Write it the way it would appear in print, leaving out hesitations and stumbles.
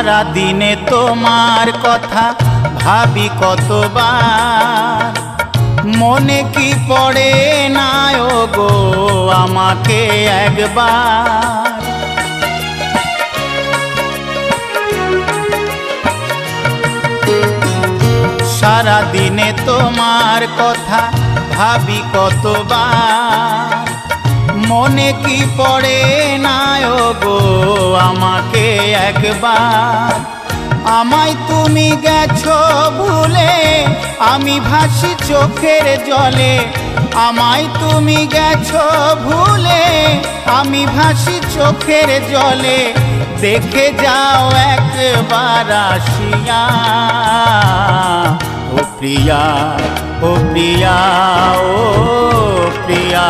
সারা দিনে তোমার কথা ভাবি কতবার, মনে কি পড়ে না গো আমাকে একবার। সারা দিনে তোমার কথা ভাবি কতবার, মনে কি পড়ে না গো আমাকে একবার। আমায় তুমি গেছো ভুলে, আমি ভাসি চোখের জলে। আমায় তুমি গেছো ভুলে, আমি ভাসি চোখের জলে। দেখে যাও একবার আসিয়া, ও প্রিয়া, ও প্রিয়া, ও প্রিয়া।